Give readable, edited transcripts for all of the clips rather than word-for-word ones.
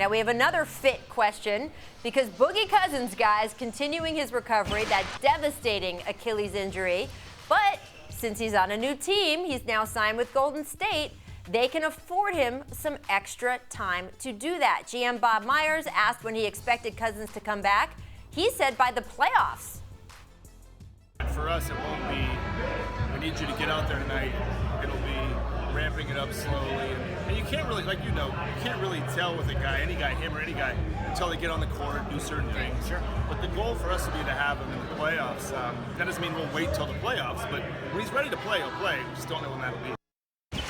Now we have another fit question because Boogie Cousins, guys, continuing his recovery, that devastating Achilles injury. But since he's on a new team, he's now signed with Golden State, they can afford him some extra time to do that. GM Bob Myers asked when he expected Cousins to come back. He said by the playoffs. For us, it won't be, we need you to get out there tonight. It'll be ramping it up slowly. And you can't really, like you can't really tell with a guy, any guy, him or any guy, until they get on the court and do certain things. Sure. But the goal for us would be to have him in the playoffs. That doesn't mean we'll wait till the playoffs, but when he's ready to play, he'll play. We just don't know when that'll be.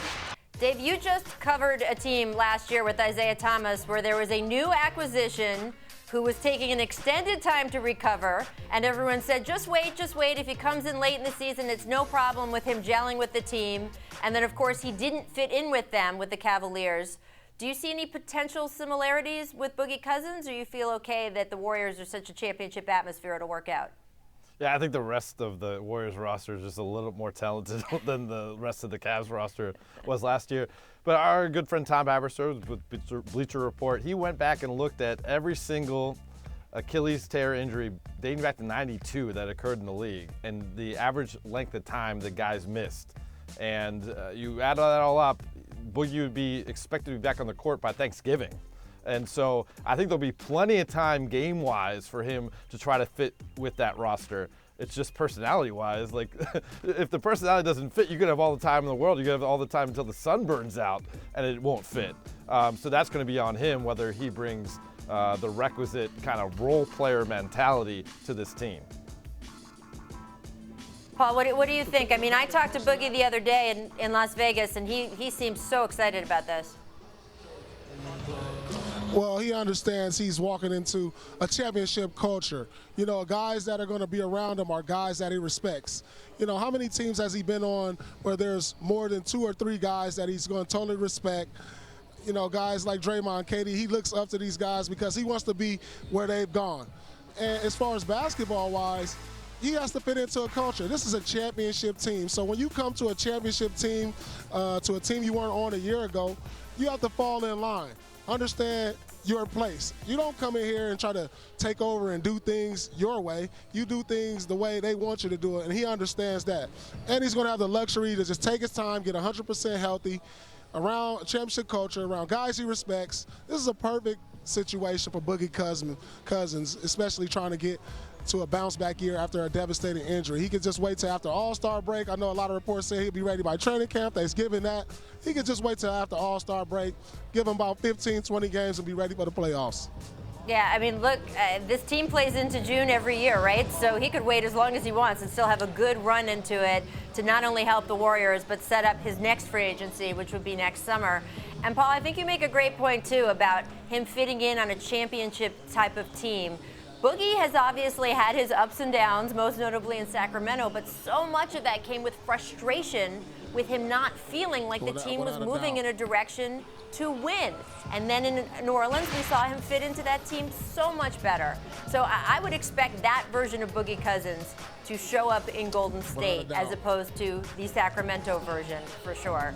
Dave, you just covered a team last year with Isaiah Thomas where there was a new acquisition who was taking an extended time to recover, and everyone said, just wait. If he comes in late in the season, it's no problem with him gelling with the team. And then, of course, he didn't fit in with them, with the Cavaliers. Do you see any potential similarities with Boogie Cousins, or you feel okay that the Warriors are such a championship atmosphere it'll work out? Yeah, I think the rest of the Warriors roster is just a little more talented than the rest of the Cavs roster was last year. But our good friend Tom Haberstroh with Bleacher Report, he went back and looked at every single Achilles tear injury dating back to '92 that occurred in the league and the average length of time the guys missed. And you add that all up, Boogie would be expected to be back on the court by Thanksgiving. And so I think there'll be plenty of time game-wise for him to try to fit with that roster. It's just personality-wise. Like, if the personality doesn't fit, you could have all the time in the world. You could have all the time until the sun burns out, and it won't fit. So that's going to be on him, whether he brings the requisite kind of role player mentality to this team. Paul, what do you think? I mean, I talked to Boogie the other day in Las Vegas, and he seems so excited about this. Well, he understands he's walking into a championship culture. You know, guys that are going to be around him are guys that he respects. You know, how many teams has he been on where there's more than 2 or 3 guys that he's going to totally respect? You know, guys like Draymond, Katie, he looks up to these guys because he wants to be where they've gone. And as far as basketball-wise, he has to fit into a culture. This is a championship team. So when you come to a championship team, to a team you weren't on a year ago, you have to fall in line. Understand your place. You don't come in here and try to take over and do things your way. You do things the way they want you to do it, and he understands that. And he's going to have the luxury to just take his time, get 100% healthy, around championship culture, around guys he respects. This is a perfect situation for Boogie Cousins, especially trying to get to a bounce-back year after a devastating injury. He could just wait till after All-Star break. I know a lot of reports say he'll be ready by training camp, Thanksgiving that. He could just wait till after All-Star break, give him about 15, 20 games and be ready for the playoffs. Yeah, I mean, look, this team plays into June every year, right? So he could wait as long as he wants and still have a good run into it to not only help the Warriors, but set up his next free agency, which would be next summer. And Paul, I think you make a great point, too, about him fitting in on a championship type of team. Boogie has obviously had his ups and downs, most notably in Sacramento, but so much of that came with frustration with him not feeling like the team was moving in a direction to win. And then in New Orleans, we saw him fit into that team so much better. So I would expect that version of Boogie Cousins to show up in Golden State as opposed to the Sacramento version, for sure.